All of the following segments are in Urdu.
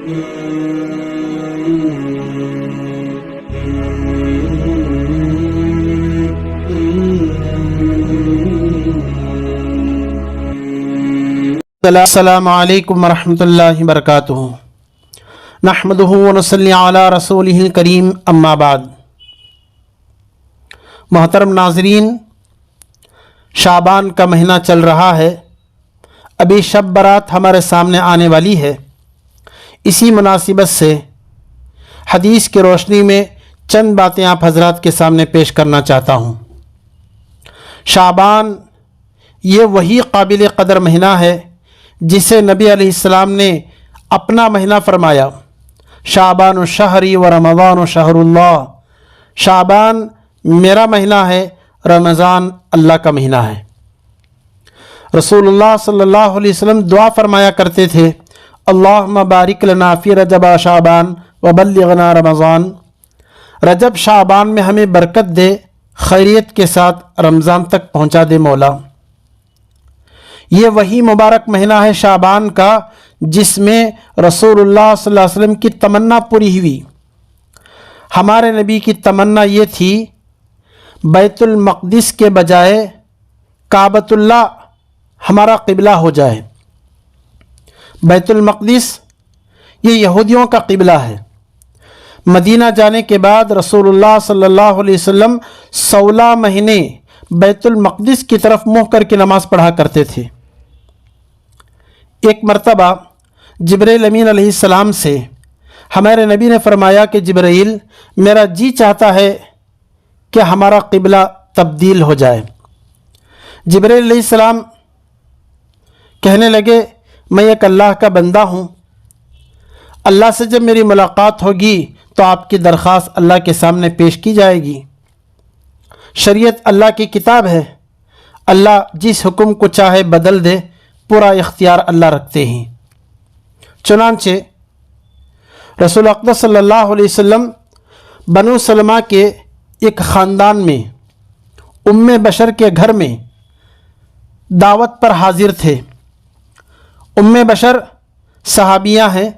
السلام علیکم ورحمۃ اللہ وبرکاتہ۔ نحمدہ ونصلی علی رسولہ الکریم، اما بعد۔ محترم ناظرین، شعبان کا مہینہ چل رہا ہے، ابھی شب برات ہمارے سامنے آنے والی ہے۔ اسی مناسبت سے حدیث کی روشنی میں چند باتیں آپ حضرات کے سامنے پیش کرنا چاہتا ہوں۔ شعبان یہ وہی قابل قدر مہینہ ہے جسے نبی علیہ السلام نے اپنا مہینہ فرمایا، شعبان شہری و رمضان شہر اللہ۔ شعبان میرا مہینہ ہے، رمضان اللہ کا مہینہ ہے۔ رسول اللہ صلی اللہ علیہ وسلم دعا فرمایا کرتے تھے، اللہم بارک لنا فی رجب شعبان وبلغنا رمضان۔ رجب شعبان میں ہمیں برکت دے، خیریت کے ساتھ رمضان تک پہنچا دے مولا۔ یہ وہی مبارک مہینہ ہے شعبان کا جس میں رسول اللہ صلی اللہ علیہ وسلم کی تمنا پوری ہوئی۔ ہمارے نبی کی تمنا یہ تھی، بیت المقدس کے بجائے کعبۃ اللہ ہمارا قبلہ ہو جائے۔ بیت المقدس یہ یہودیوں کا قبلہ ہے۔ مدینہ جانے کے بعد رسول اللہ صلی اللہ علیہ وسلم 16 مہینے بیت المقدس کی طرف منہ کر کے نماز پڑھا کرتے تھے۔ ایک مرتبہ جبرائیل امین علیہ السلام سے ہمارے نبی نے فرمایا کہ جبرائیل، میرا جی چاہتا ہے کہ ہمارا قبلہ تبدیل ہو جائے۔ جبرائیل علیہ السلام کہنے لگے، میں ایک اللہ کا بندہ ہوں، اللہ سے جب میری ملاقات ہوگی تو آپ کی درخواست اللہ کے سامنے پیش کی جائے گی۔ شریعت اللہ کی کتاب ہے، اللہ جس حکم کو چاہے بدل دے، پورا اختیار اللہ رکھتے ہیں۔ چنانچہ رسول اقدس صلی اللہ علیہ وسلم بنو سلمہ کے ایک خاندان میں ام بشر کے گھر میں دعوت پر حاضر تھے۔ ام بشر صحابیہ ہیں،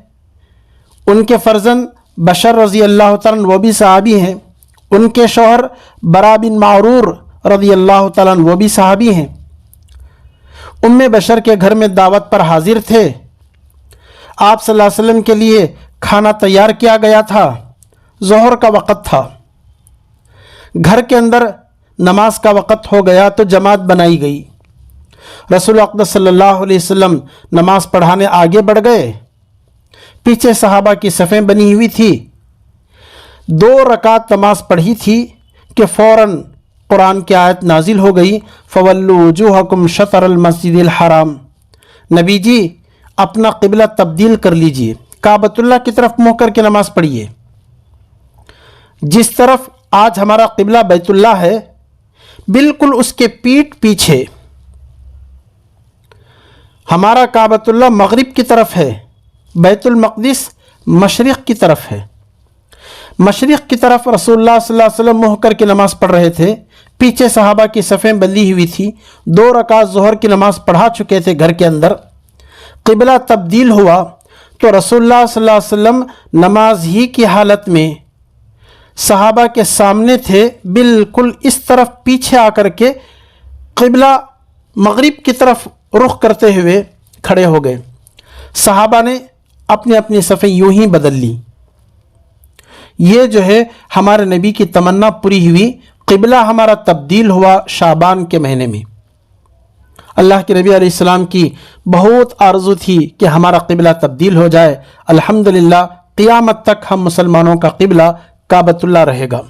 ان کے فرزند بشر رضی اللہ تعالیٰ عنہ وہ بھی صحابی ہیں، ان کے شوہر برا بن معرور رضی اللہ تعالیٰ عنہ وہ بھی صحابی ہیں۔ ام بشر کے گھر میں دعوت پر حاضر تھے۔ آپ صلی اللہ علیہ وسلم کے لیے کھانا تیار کیا گیا تھا، ظہر کا وقت تھا۔ گھر کے اندر نماز کا وقت ہو گیا تو جماعت بنائی گئی۔ رسول اقدس صلی اللہ علیہ وسلم نماز پڑھانے آگے بڑھ گئے، پیچھے صحابہ کی صفیں بنی ہوئی تھی۔ 2 رکعت نماز پڑھی تھی کہ فوراً قرآن کی آیت نازل ہو گئی، فَوَلُّوا وُجُوهَكُمْ شَطْرَ الْمَسْجِدِ الْحَرَامِ۔ نبی جی اپنا قبلہ تبدیل کر لیجئے، کعبۃ اللہ کی طرف منہ کر کے نماز پڑھیے۔ جس طرف آج ہمارا قبلہ بیت اللہ ہے، بالکل اس کے پیٹھ پیچھے ہمارا کعبۃ اللہ مغرب کی طرف ہے، بیت المقدس مشرق کی طرف ہے۔ مشرق کی طرف رسول اللہ صلی اللہ علیہ وسلم منہ کر کے نماز پڑھ رہے تھے، پیچھے صحابہ کی صفیں بندھی ہوئی تھی، 2 رکعت ظہر کی نماز پڑھا چکے تھے گھر کے اندر۔ قبلہ تبدیل ہوا تو رسول اللہ صلی اللہ علیہ وسلم نماز ہی کی حالت میں صحابہ کے سامنے تھے، بالکل اس طرف پیچھے آ کر کے قبلہ مغرب کی طرف رخ کرتے ہوئے کھڑے ہو گئے۔ صحابہ نے اپنی اپنی صفیں یوں ہی بدل لی۔ یہ جو ہے ہمارے نبی کی تمنا پوری ہوئی، قبلہ ہمارا تبدیل ہوا شعبان کے مہینے میں۔ اللہ کے نبی علیہ السلام کی بہت آرزو تھی کہ ہمارا قبلہ تبدیل ہو جائے۔ الحمدللہ قیامت تک ہم مسلمانوں کا قبلہ کعبۃ اللہ رہے گا۔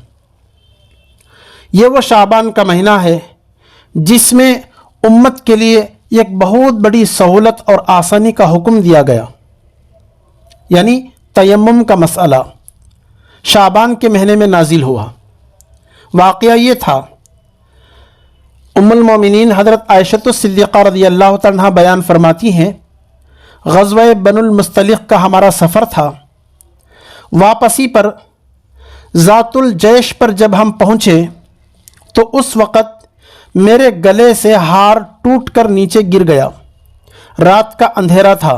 یہ وہ شعبان کا مہینہ ہے جس میں امت کے لیے ایک بہت بڑی سہولت اور آسانی کا حکم دیا گیا، یعنی تیمم کا مسئلہ شعبان کے مہینے میں نازل ہوا۔ واقعہ یہ تھا، ام المومنین حضرت عائشہ صدیقہ رضی اللہ عنہا بیان فرماتی ہیں، غزوہ بنو المصطلق کا ہمارا سفر تھا۔ واپسی پر ذات الجیش پر جب ہم پہنچے تو اس وقت میرے گلے سے ہار ٹوٹ کر نیچے گر گیا۔ رات کا اندھیرا تھا۔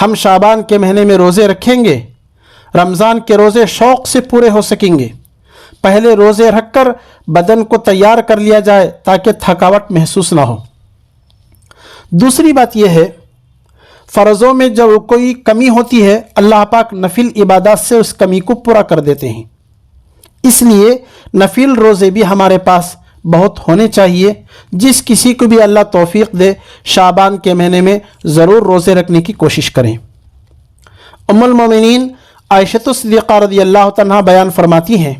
ہم شعبان کے مہینے میں روزے رکھیں گے، رمضان کے روزے شوق سے پورے ہو سکیں گے۔ پہلے روزے رکھ کر بدن کو تیار کر لیا جائے تاکہ تھکاوٹ محسوس نہ ہو۔ دوسری بات یہ ہے، فرضوں میں جب کوئی کمی ہوتی ہے اللہ پاک نفل عبادات سے اس کمی کو پورا کر دیتے ہیں، اس لیے نفل روزے بھی ہمارے پاس بہت ہونے چاہیے۔ جس کسی کو بھی اللہ توفیق دے شعبان کے مہینے میں ضرور روزے رکھنے کی کوشش کریں۔ ام المومنین عائشہ صدیقہ رضی اللہ عنہا بیان فرماتی ہیں،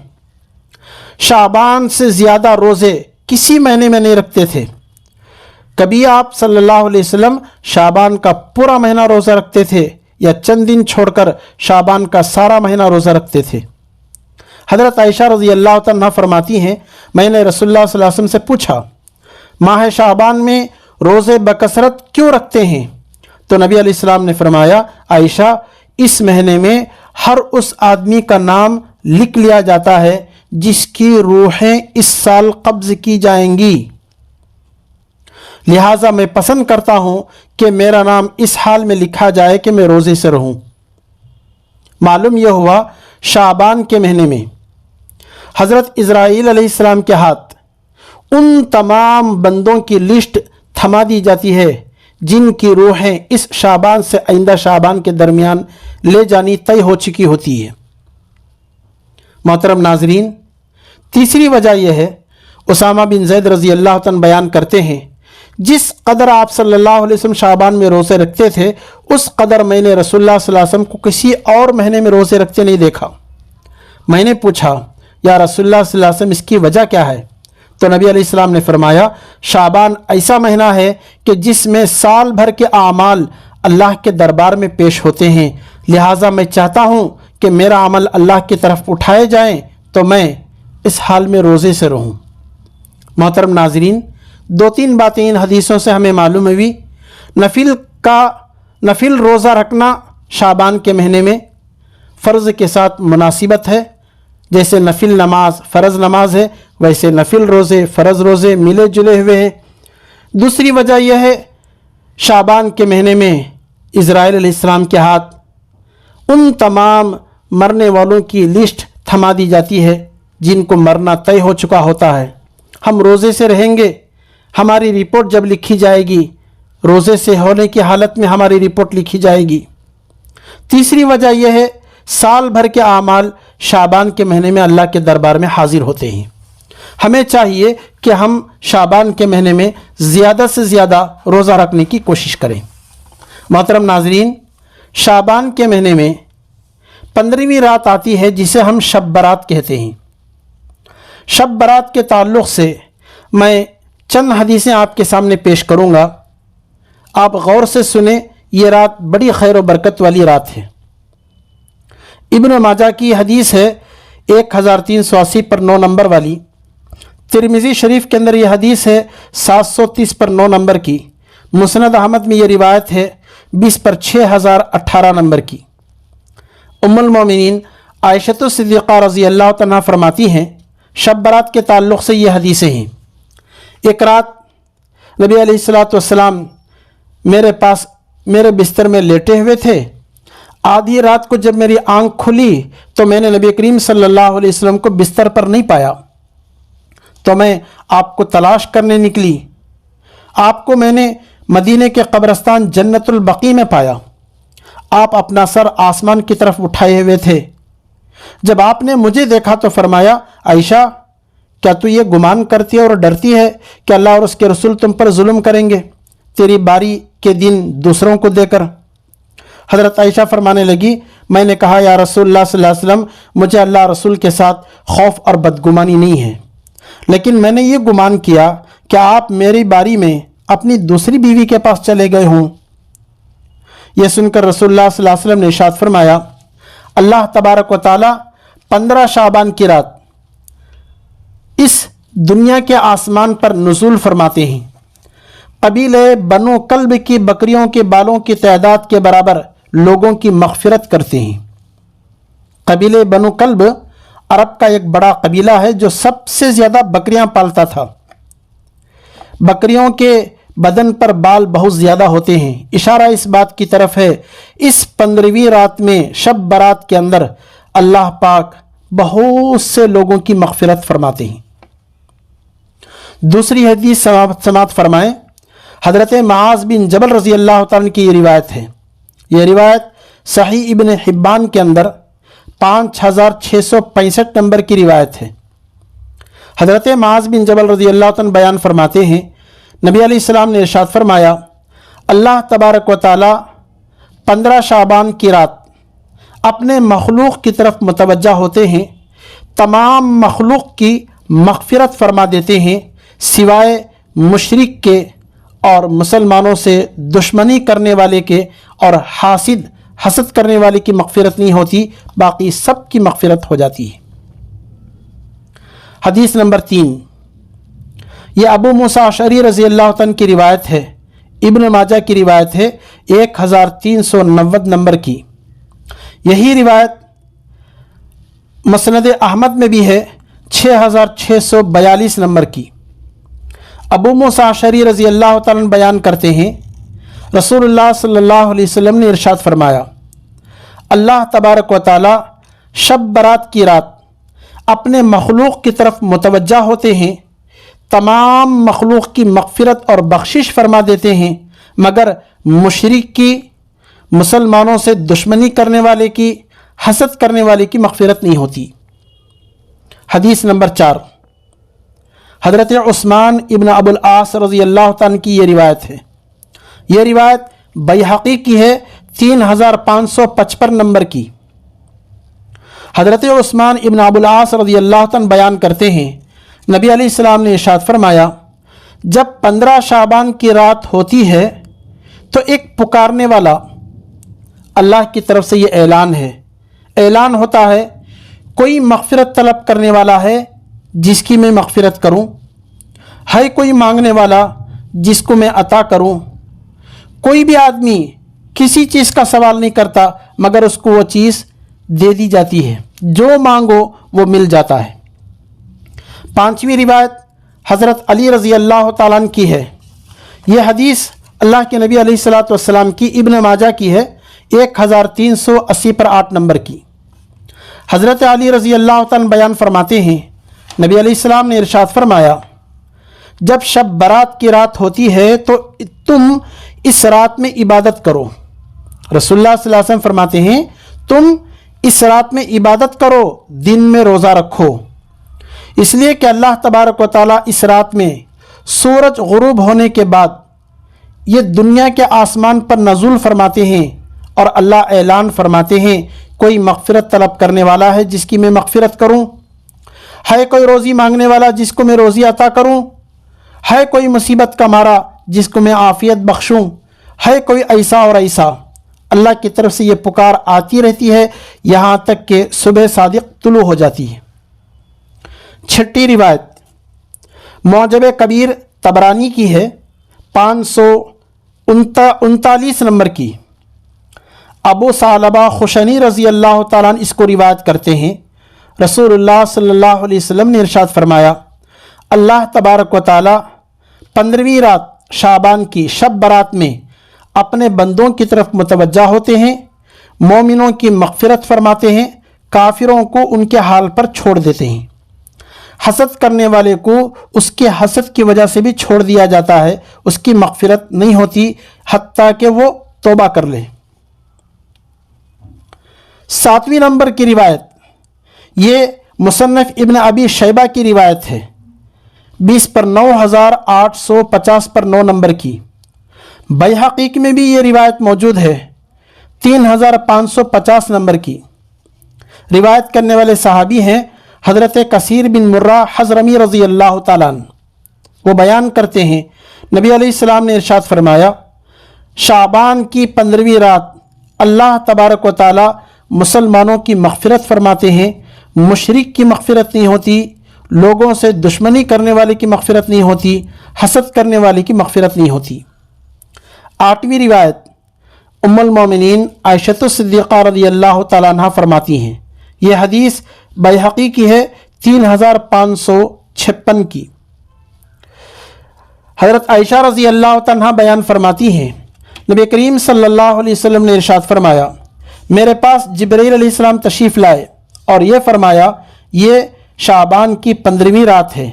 شعبان سے زیادہ روزے کسی مہینے میں نہیں رکھتے تھے۔ کبھی آپ صلی اللہ علیہ وسلم شعبان کا پورا مہینہ روزہ رکھتے تھے یا چند دن چھوڑ کر شعبان کا سارا مہینہ روزہ رکھتے تھے۔ حضرت عائشہ رضی اللہ عنہا فرماتی ہیں، میں نے رسول اللہ صلی اللہ علیہ وسلم سے پوچھا، ماہ شعبان میں روزے بکثرت کیوں رکھتے ہیں؟ تو نبی علیہ السلام نے فرمایا، عائشہ، اس مہینے میں ہر اس آدمی کا نام لکھ لیا جاتا ہے جس کی روحیں اس سال قبض کی جائیں گی، لہٰذا میں پسند کرتا ہوں کہ میرا نام اس حال میں لکھا جائے کہ میں روزے سے رہوں۔ معلوم یہ ہوا شعبان کے مہینے میں حضرت اسرائیل علیہ السلام کے ہاتھ ان تمام بندوں کی لسٹ تھما دی جاتی ہے جن کی روحیں اس شعبان سے آئندہ شعبان کے درمیان لے جانی طے ہو چکی ہوتی ہے۔ محترم ناظرین، تیسری وجہ یہ ہے، اسامہ بن زید رضی اللہ عنہ بیان کرتے ہیں، جس قدر آپ صلی اللہ علیہ وسلم شعبان میں روزے رکھتے تھے اس قدر میں نے رسول اللہ صلی اللہ علیہ وسلم کو کسی اور مہینے میں روزے رکھتے نہیں دیکھا۔ میں نے پوچھا، یا رسول اللہ صلی اللہ علیہ وسلم اس کی وجہ کیا ہے؟ تو نبی علیہ السلام نے فرمایا، شعبان ایسا مہینہ ہے کہ جس میں سال بھر کے اعمال اللہ کے دربار میں پیش ہوتے ہیں، لہٰذا میں چاہتا ہوں کہ میرا عمل اللہ کی طرف اٹھائے جائیں تو میں اس حال میں روزے سے رہوں۔ محترم ناظرین، دو تین باتیں ان حدیثوں سے ہمیں معلوم ہوئی۔ نفل روزہ رکھنا شعبان کے مہینے میں فرض کے ساتھ مناسبت ہے، جیسے نفل نماز فرض نماز ہے ویسے نفل روزے فرض روزے ملے جلے ہوئے ہیں۔ دوسری وجہ یہ ہے، شعبان کے مہینے میں اسرائیل علیہ السلام کے ہاتھ ان تمام مرنے والوں کی لسٹ تھما دی جاتی ہے جن کو مرنا طے ہو چکا ہوتا ہے۔ ہم روزے سے رہیں گے، ہماری رپورٹ جب لکھی جائے گی روزے سے ہونے کی حالت میں ہماری رپورٹ لکھی جائے گی۔ تیسری وجہ یہ ہے، سال بھر کے اعمال شعبان کے مہینے میں اللہ کے دربار میں حاضر ہوتے ہیں۔ ہمیں چاہیے کہ ہم شعبان کے مہینے میں زیادہ سے زیادہ روزہ رکھنے کی کوشش کریں۔ محترم ناظرین، شعبان کے مہینے میں 15ویں رات آتی ہے جسے ہم شب برات کہتے ہیں۔ شب برات کے تعلق سے میں چند حدیثیں آپ کے سامنے پیش کروں گا، آپ غور سے سنیں، یہ رات بڑی خیر و برکت والی رات ہے۔ ابن ماجہ کی حدیث ہے 1380 پر 9 نمبر والی، ترمذی شریف کے اندر یہ حدیث ہے 730 پر 9 نمبر کی، مسند احمد میں یہ روایت ہے 20 پر 6018 نمبر کی۔ ام المومنین عائشہ صدیقہ رضی اللہ عنہا فرماتی ہیں، شب برات کے تعلق سے یہ حدیثیں ہیں، ایک رات نبی علیہ الصلوۃ والسلام میرے پاس میرے بستر میں لیٹے ہوئے تھے۔ آدھی رات کو جب میری آنکھ کھلی تو میں نے نبی کریم صلی اللہ علیہ وسلم کو بستر پر نہیں پایا، تو میں آپ کو تلاش کرنے نکلی۔ آپ کو میں نے مدینے کے قبرستان جنت البقیع میں پایا۔ آپ اپنا سر آسمان کی طرف اٹھائے ہوئے تھے۔ جب آپ نے مجھے دیکھا تو فرمایا، عائشہ، کیا تو یہ گمان کرتی ہے اور ڈرتی ہے کہ اللہ اور اس کے رسول تم پر ظلم کریں گے تیری باری کے دن دوسروں کو دے کر؟ حضرت عائشہ فرمانے لگی، میں نے کہا، یا رسول اللہ صلی اللہ علیہ وسلم، مجھے اللہ رسول کے ساتھ خوف اور بدگمانی نہیں ہے، لیکن میں نے یہ گمان کیا کہ آپ میری باری میں اپنی دوسری بیوی کے پاس چلے گئے ہوں۔ یہ سن کر رسول اللہ صلی اللہ علیہ وسلم نے ارشاد فرمایا، اللہ تبارک و تعالی 15 شعبان کی رات اس دنیا کے آسمان پر نزول فرماتے ہیں، قبیلے بنو کلب کی بکریوں کے بالوں کی تعداد کے برابر لوگوں کی مغفرت کرتے ہیں۔ قبیلے بنو کلب عرب کا ایک بڑا قبیلہ ہے جو سب سے زیادہ بکریاں پالتا تھا۔ بکریوں کے بدن پر بال بہت زیادہ ہوتے ہیں۔ اشارہ اس بات کی طرف ہے اس 15ویں رات میں شب برات کے اندر اللہ پاک بہت سے لوگوں کی مغفرت فرماتے ہیں۔ دوسری حدیث سماعت فرمائیں۔ حضرت معاذ بن جبل رضی اللہ تعالیٰ کی یہ روایت ہے۔ یہ روایت صحیح ابن حبان کے اندر 5665 نمبر کی روایت ہے۔ حضرت معاذ بن جبل رضی اللہ تعالیٰ بیان فرماتے ہیں، نبی علیہ السلام نے ارشاد فرمایا، اللہ تبارک و تعالی 15 شعبان کی رات اپنے مخلوق کی طرف متوجہ ہوتے ہیں، تمام مخلوق کی مغفرت فرما دیتے ہیں سوائے مشرک کے اور مسلمانوں سے دشمنی کرنے والے کے اور حسد کرنے والے کی مغفرت نہیں ہوتی، باقی سب کی مغفرت ہو جاتی ہے۔ حدیث نمبر 3، یہ ابو موسیٰ اشعری رضی اللہ عنہ کی روایت ہے، ابن ماجہ کی روایت ہے 1390 نمبر کی۔ یہی روایت مسند احمد میں بھی ہے 6642 نمبر کی۔ ابو موسیٰ اشعری رضی اللہ تعالیٰ بیان کرتے ہیں، رسول اللہ صلی اللہ علیہ وسلم نے ارشاد فرمایا، اللہ تبارک و تعالی شب برات کی رات اپنے مخلوق کی طرف متوجہ ہوتے ہیں، تمام مخلوق کی مغفرت اور بخشش فرما دیتے ہیں، مگر مشرک کی، مسلمانوں سے دشمنی کرنے والے کی، حسد کرنے والے کی مغفرت نہیں ہوتی۔ حدیث نمبر 4، حضرت عثمان ابن ابو العاص رضی اللہ عنہ کی یہ روایت ہے۔ یہ روایت بیہقی کی ہے 3555 نمبر کی۔ حضرت عثمان ابن ابو العاص رضی اللہ عنہ بیان کرتے ہیں، نبی علیہ السلام نے ارشاد فرمایا، جب 15 شعبان کی رات ہوتی ہے تو ایک پکارنے والا، اللہ کی طرف سے یہ اعلان ہوتا ہے، کوئی مغفرت طلب کرنے والا ہے جس کی میں مغفرت کروں، ہے کوئی مانگنے والا جس کو میں عطا کروں۔ کوئی بھی آدمی کسی چیز کا سوال نہیں کرتا مگر اس کو وہ چیز دے دی جاتی ہے، جو مانگو وہ مل جاتا ہے۔ 5ویں روایت حضرت علی رضی اللہ تعالیٰ عنہ کی ہے۔ یہ حدیث اللہ کے نبی علیہ السلام کی ابن ماجہ کی ہے 1380 پر 8 نمبر کی۔ حضرت علی رضی اللہ تعالیٰ بیان فرماتے ہیں، نبی علیہ السلام نے ارشاد فرمایا، جب شب برات کی رات ہوتی ہے تو تم اس رات میں عبادت کرو۔ رسول اللہ صلی اللہ علیہ وسلم فرماتے ہیں، تم اس رات میں عبادت کرو، دن میں روزہ رکھو، اس لیے کہ اللہ تبارک و تعالیٰ اس رات میں سورج غروب ہونے کے بعد یہ دنیا کے آسمان پر نزول فرماتے ہیں اور اللہ اعلان فرماتے ہیں، کوئی مغفرت طلب کرنے والا ہے جس کی میں مغفرت کروں، ہے کوئی روزی مانگنے والا جس کو میں روزی عطا کروں، ہے کوئی مصیبت کا مارا جس کو میں عافیت بخشوں، ہے کوئی ایسا اور ایسا۔ اللہ کی طرف سے یہ پکار آتی رہتی ہے یہاں تک کہ صبح صادق طلوع ہو جاتی ہے۔ 6ٹھی روایت معجم کبیر طبرانی کی ہے 539 نمبر کی۔ ابو ثعلبہ خشنی رضی اللہ تعالیٰ عنہ اس کو روایت کرتے ہیں، رسول اللہ صلی اللہ علیہ وسلم نے ارشاد فرمایا، اللہ تبارک و تعالی 15ویں رات شعبان کی شب برات میں اپنے بندوں کی طرف متوجہ ہوتے ہیں، مومنوں کی مغفرت فرماتے ہیں، کافروں کو ان کے حال پر چھوڑ دیتے ہیں، حسد کرنے والے کو اس کے حسد کی وجہ سے بھی چھوڑ دیا جاتا ہے، اس کی مغفرت نہیں ہوتی حتیٰ کہ وہ توبہ کر لے۔ 7ویں نمبر کی روایت یہ مصنف ابن ابی شیبہ کی روایت ہے 20 پر 9850 پر 9 نمبر کی۔ بیہقی میں بھی یہ روایت موجود ہے 3550 نمبر کی۔ روایت کرنے والے صحابی ہیں حضرت کثیر بن مرہ حضرمی رضی اللہ تعالیٰ عنہ۔ وہ بیان کرتے ہیں، نبی علیہ السلام نے ارشاد فرمایا، شعبان کی 15ویں رات اللہ تبارک و تعالی مسلمانوں کی مغفرت فرماتے ہیں، مشرک کی مغفرت نہیں ہوتی، لوگوں سے دشمنی کرنے والے کی مغفرت نہیں ہوتی، حسد کرنے والے کی مغفرت نہیں ہوتی۔ 8ویں روایت ام المومنین عائشہ صدیقہ رضی اللہ تعالیٰ عنہ فرماتی ہیں، یہ حدیث بیہقی کی ہے 3556 کی۔ حضرت عائشہ رضی اللہ عنہا بیان فرماتی ہیں، نبی کریم صلی اللہ علیہ وسلم نے ارشاد فرمایا، میرے پاس جبرائیل علیہ السلام تشریف لائے اور یہ فرمایا یہ شعبان کی 15ویں رات ہے،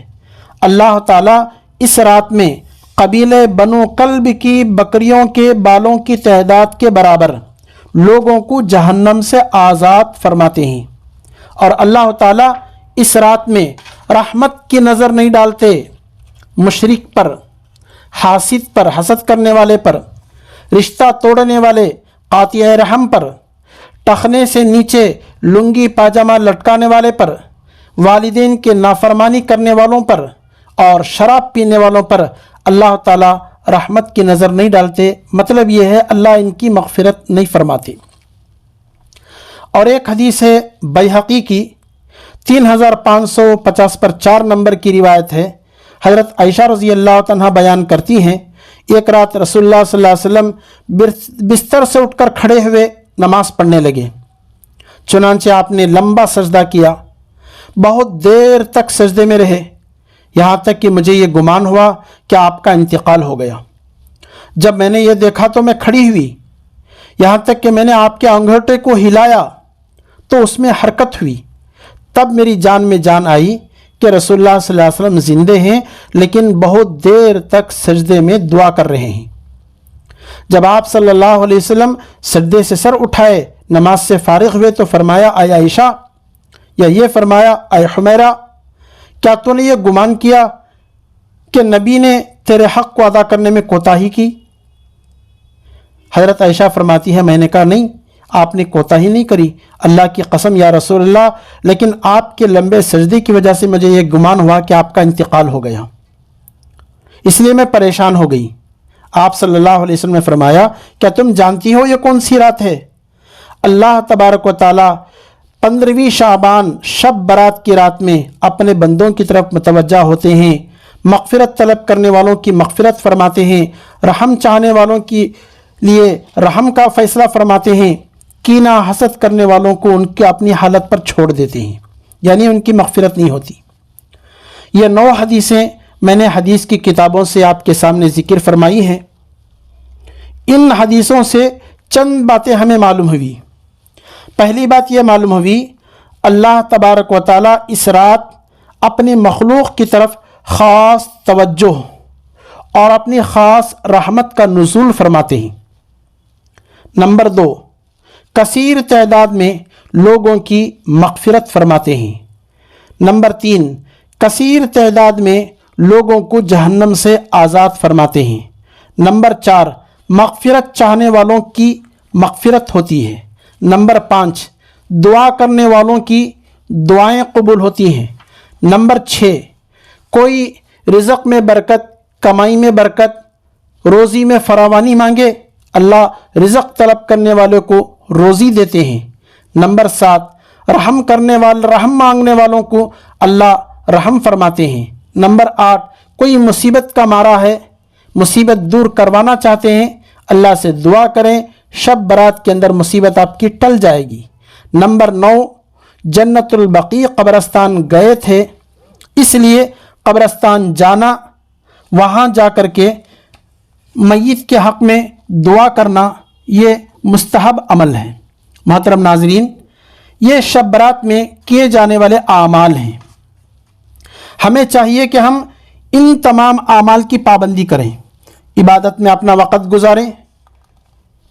اللہ تعالیٰ اس رات میں قبیلے بنو کلب کی بکریوں کے بالوں کی تعداد کے برابر لوگوں کو جہنم سے آزاد فرماتے ہیں، اور اللہ تعالیٰ اس رات میں رحمت کی نظر نہیں ڈالتے مشرک پر، حاسد پر، حسد کرنے والے پر، رشتہ توڑنے والے، قاطع رحم پر، ٹخنے سے نیچے لنگی پاجامہ لٹکانے والے پر، والدین کے نافرمانی کرنے والوں پر اور شراب پینے والوں پر اللہ تعالیٰ رحمت کی نظر نہیں ڈالتے۔ مطلب یہ ہے اللہ ان کی مغفرت نہیں فرماتے۔ اور ایک حدیث ہے بیہقی کی 3550 پر 4 نمبر کی روایت ہے، حضرت عائشہ رضی اللہ عنہا بیان کرتی ہیں، ایک رات رسول اللہ صلی اللہ علیہ وسلم بستر سے اٹھ کر کھڑے ہوئے نماز پڑھنے لگے، چنانچہ آپ نے لمبا سجدہ کیا، بہت دیر تک سجدے میں رہے، یہاں تک کہ مجھے یہ گمان ہوا کہ آپ کا انتقال ہو گیا۔ جب میں نے یہ دیکھا تو میں کھڑی ہوئی، یہاں تک کہ میں نے آپ کے انگوٹھے کو ہلایا تو اس میں حرکت ہوئی، تب میری جان میں جان آئی کہ رسول اللہ صلی اللہ علیہ وسلم زندے ہیں لیکن بہت دیر تک سجدے میں دعا کر رہے ہیں۔ جب آپ صلی اللہ علیہ وسلم سجدے سے سر اٹھائے، نماز سے فارغ ہوئے تو فرمایا، اے عائشہ، یا یہ فرمایا، اے حمیرہ، کیا تو نے یہ گمان کیا کہ نبی نے تیرے حق کو ادا کرنے میں کوتاہی کی؟ حضرت عائشہ فرماتی ہے، میں نے کہا نہیں، آپ نے کوتاہی نہیں کری، اللہ کی قسم یا رسول اللہ، لیکن آپ کے لمبے سجدے کی وجہ سے مجھے یہ گمان ہوا کہ آپ کا انتقال ہو گیا، اس لیے میں پریشان ہو گئی۔ آپ صلی اللہ علیہ وسلم نے فرمایا، کیا تم جانتی ہو یہ کون سی رات ہے؟ اللہ تبارک و تعالی 15ویں شعبان شب برات کی رات میں اپنے بندوں کی طرف متوجہ ہوتے ہیں، مغفرت طلب کرنے والوں کی مغفرت فرماتے ہیں، رحم چاہنے والوں کے لیے رحم کا فیصلہ فرماتے ہیں، کینہ حسد کرنے والوں کو ان کی اپنی حالت پر چھوڑ دیتے ہیں، یعنی ان کی مغفرت نہیں ہوتی۔ یہ 9 حدیثیں میں نے حدیث کی کتابوں سے آپ کے سامنے ذکر فرمائی ہیں۔ ان حدیثوں سے چند باتیں ہمیں معلوم ہوئی۔ پہلی بات یہ معلوم ہوئی، اللہ تبارک و تعالیٰ اس رات اپنی مخلوق کی طرف خاص توجہ اور اپنی خاص رحمت کا نزول فرماتے ہیں۔ نمبر 2، کثیر تعداد میں لوگوں کی مغفرت فرماتے ہیں۔ نمبر 3، کثیر تعداد میں لوگوں کو جہنم سے آزاد فرماتے ہیں۔ نمبر 4، مغفرت چاہنے والوں کی مغفرت ہوتی ہے۔ نمبر 5، دعا کرنے والوں کی دعائیں قبول ہوتی ہیں۔ نمبر 6، کوئی رزق میں برکت، کمائی میں برکت، روزی میں فراوانی مانگے، اللہ رزق طلب کرنے والے کو روزی دیتے ہیں۔ نمبر 7، رحم مانگنے والوں کو اللہ رحم فرماتے ہیں۔ نمبر 8، کوئی مصیبت کا مارا ہے، مصیبت دور کروانا چاہتے ہیں، اللہ سے دعا کریں، شب برات کے اندر مصیبت آپ کی ٹل جائے گی۔ نمبر 9، جنت البقیع قبرستان گئے تھے، اس لیے قبرستان جانا، وہاں جا کر کے میت کے حق میں دعا کرنا، یہ مستحب عمل ہے۔ محترم ناظرین، یہ شب برات میں کیے جانے والے اعمال ہیں، ہمیں چاہیے کہ ہم ان تمام اعمال کی پابندی کریں، عبادت میں اپنا وقت گزاریں۔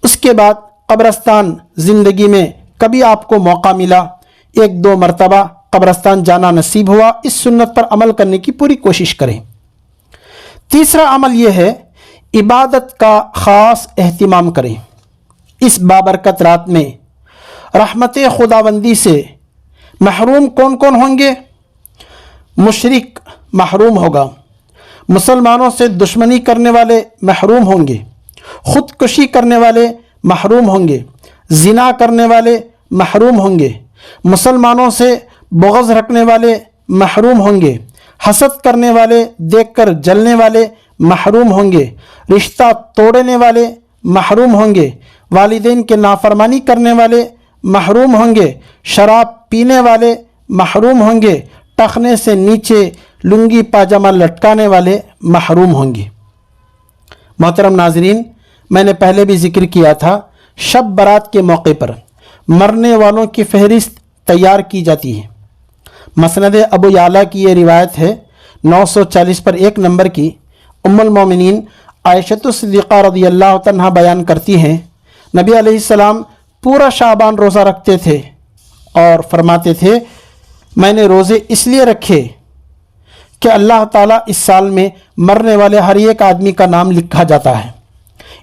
اس کے بعد قبرستان زندگی میں کبھی آپ کو موقع ملا، 1-2 مرتبہ قبرستان جانا نصیب ہوا، اس سنت پر عمل کرنے کی پوری کوشش کریں۔ تیسرا عمل یہ ہے، عبادت کا خاص اہتمام کریں۔ اس بابرکت رات میں رحمت خداوندی سے محروم کون کون ہوں گے؟ مشرک محروم ہوگا، مسلمانوں سے دشمنی کرنے والے محروم ہوں گے، خودکشی کرنے والے محروم ہوں گے، زنا کرنے والے محروم ہوں گے، مسلمانوں سے بغض رکھنے والے محروم ہوں گے، حسد کرنے والے، دیکھ کر جلنے والے محروم ہوں گے، رشتہ توڑنے والے محروم ہوں گے، والدین کے نافرمانی کرنے والے محروم ہوں گے، شراب پینے والے محروم ہوں گے، ٹخنے سے نیچے لنگی پاجامہ لٹکانے والے محروم ہوں گے۔ محترم ناظرین، میں نے پہلے بھی ذکر کیا تھا، شب برات کے موقع پر مرنے والوں کی فہرست تیار کی جاتی ہے۔ مسند ابو یعلا کی یہ روایت ہے 940 پر 1 نمبر کی، ام المومنین عائشہ صدیقہ رضی اللہ عنہا بیان کرتی ہیں، نبی علیہ السلام پورا شعبان روزہ رکھتے تھے اور فرماتے تھے، میں نے روزے اس لیے رکھے کہ اللہ تعالیٰ اس سال میں مرنے والے ہر ایک آدمی کا نام لکھا جاتا ہے۔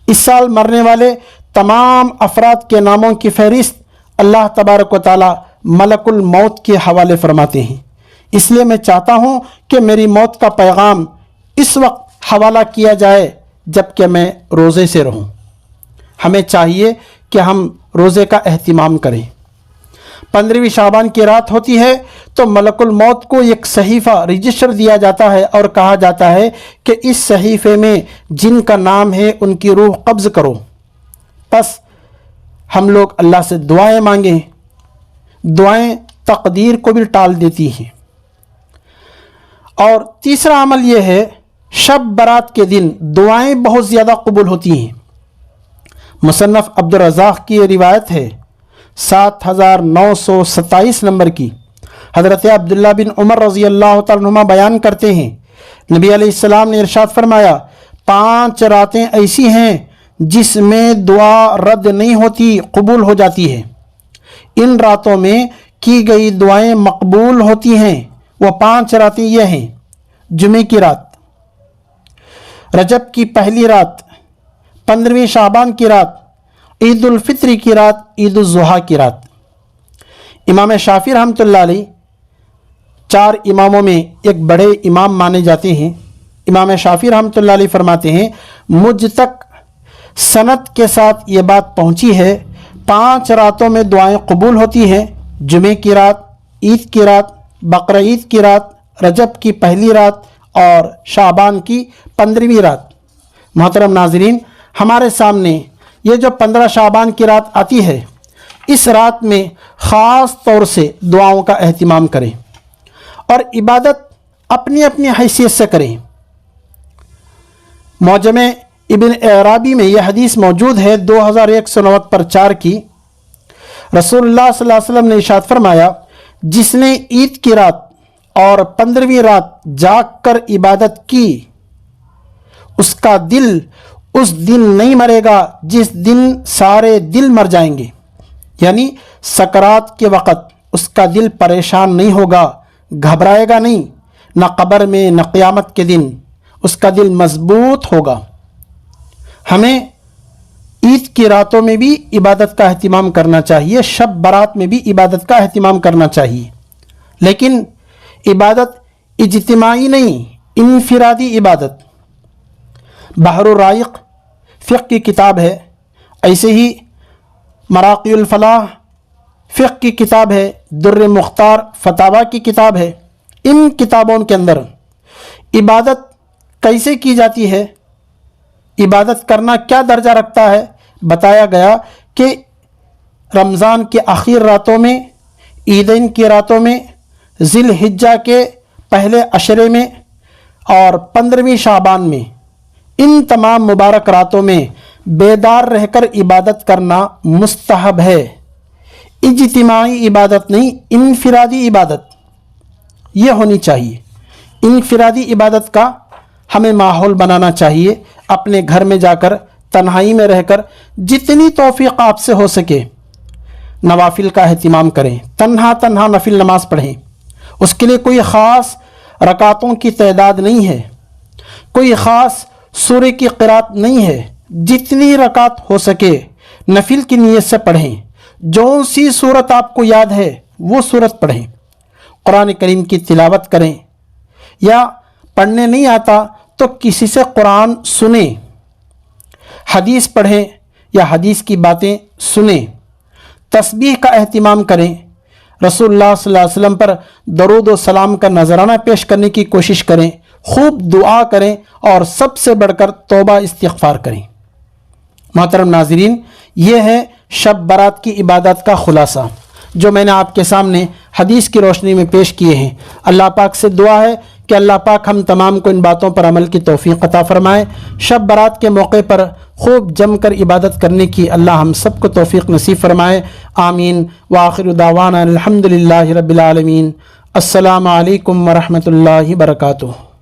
اس سال مرنے والے تمام افراد کے ناموں کی فہرست اللہ تبارک و تعالیٰ ملک الموت کے حوالے فرماتے ہیں، اس لیے میں چاہتا ہوں کہ میری موت کا پیغام اس وقت حوالہ کیا جائے جب کہ میں روزے سے رہوں۔ ہمیں چاہیے کہ ہم روزے کا اہتمام کریں۔ 15ویں شعبان کی رات ہوتی ہے تو ملک الموت کو ایک صحیفہ رجسٹر دیا جاتا ہے اور کہا جاتا ہے کہ اس صحیفے میں جن کا نام ہے ان کی روح قبض کرو۔ پس ہم لوگ اللہ سے دعائیں مانگیں۔ دعائیں تقدیر کو بھی ٹال دیتی ہیں۔ اور تیسرا عمل یہ ہے، شب برات کے دن دعائیں بہت زیادہ قبول ہوتی ہیں۔ مصنف عبدالرزاق کی یہ روایت ہے 7927 نمبر کی، حضرت عبداللہ بن عمر رضی اللہ تعالیٰ عنہما بیان کرتے ہیں، نبی علیہ السلام نے ارشاد فرمایا، 5 راتیں ایسی ہیں جس میں دعا رد نہیں ہوتی، قبول ہو جاتی ہے۔ ان راتوں میں کی گئی دعائیں مقبول ہوتی ہیں۔ وہ 5 راتیں یہ ہیں: جمعے کی رات، رجب کی پہلی رات، 15ویں شعبان کی رات، عید الفطر کی رات، عید الاضحیٰ کی رات۔ امام شافعی رحمۃ اللہ علیہ 4 اماموں میں ایک بڑے امام مانے جاتے ہیں۔ امام شافعی رحمۃ اللہ علیہ فرماتے ہیں، مجھ تک سند کے ساتھ یہ بات پہنچی ہے، 5 راتوں میں دعائیں قبول ہوتی ہیں: جمعے کی رات، عید کی رات، بقرہ عید کی رات، رجب کی پہلی رات اور شعبان کی 15ویں رات۔ محترم ناظرین، ہمارے سامنے یہ جو 15 شعبان کی رات آتی ہے، اس رات میں خاص طور سے دعاؤں کا اہتمام کریں اور عبادت اپنی اپنی حیثیت سے کریں۔ معجم ابن عرابی میں یہ حدیث موجود ہے 2190 پر 4 کی، رسول اللہ صلی اللہ علیہ وسلم نے ارشاد فرمایا، جس نے عید کی رات اور 15ویں رات جاگ کر عبادت کی، اس کا دل اس دن نہیں مرے گا جس دن سارے دل مر جائیں گے، یعنی سکرات کے وقت اس کا دل پریشان نہیں ہوگا، گھبرائے گا نہیں، نہ قبر میں نہ قیامت کے دن، اس کا دل مضبوط ہوگا۔ ہمیں عید کی راتوں میں بھی عبادت کا اہتمام کرنا چاہیے، شب برات میں بھی عبادت کا اہتمام کرنا چاہیے، لیکن عبادت اجتماعی نہیں، انفرادی عبادت۔ بحر الرائق فقہ کی کتاب ہے، ایسے ہی مراقی الفلاح فقہ کی کتاب ہے، در مختار فتاوی کی کتاب ہے۔ ان کتابوں کے اندر عبادت کیسے کی جاتی ہے، عبادت کرنا کیا درجہ رکھتا ہے، بتایا گیا کہ رمضان کے آخر راتوں میں، عیدین کی راتوں میں، ذی الحجہ کے پہلے عشرے میں اور 15ویں شعبان میں، ان تمام مبارک راتوں میں بیدار رہ کر عبادت کرنا مستحب ہے۔ اجتماعی عبادت نہیں، انفرادی عبادت یہ ہونی چاہیے۔ انفرادی عبادت کا ہمیں ماحول بنانا چاہیے، اپنے گھر میں جا کر تنہائی میں رہ کر جتنی توفیق آپ سے ہو سکے نوافل کا اہتمام کریں، تنہا نفل نماز پڑھیں۔ اس کے لیے کوئی خاص رکعتوں کی تعداد نہیں ہے، کوئی خاص سورہ کی قرات نہیں ہے، جتنی رکعت ہو سکے نفل کی نیت سے پڑھیں، جو سی صورت آپ کو یاد ہے وہ صورت پڑھیں، قرآن کریم کی تلاوت کریں، یا پڑھنے نہیں آتا تو کسی سے قرآن سنیں، حدیث پڑھیں یا حدیث کی باتیں سنیں، تسبیح کا اہتمام کریں، رسول اللہ صلی اللہ علیہ وسلم پر درود و سلام کا نذرانہ پیش کرنے کی کوشش کریں، خوب دعا کریں اور سب سے بڑھ کر توبہ استغفار کریں۔ محترم ناظرین، یہ ہے شب برات کی عبادت کا خلاصہ جو میں نے آپ کے سامنے حدیث کی روشنی میں پیش کیے ہیں۔ اللہ پاک سے دعا ہے کہ کہ اللہ پاک ہم تمام کو ان باتوں پر عمل کی توفیق عطا فرمائے۔ شب برات کے موقع پر خوب جم کر عبادت کرنے کی اللہ ہم سب کو توفیق نصیب فرمائے، آمین۔ وآخر دعوانا الحمدللہ رب العالمین۔ السلام علیکم ورحمۃ اللہ وبرکاتہ۔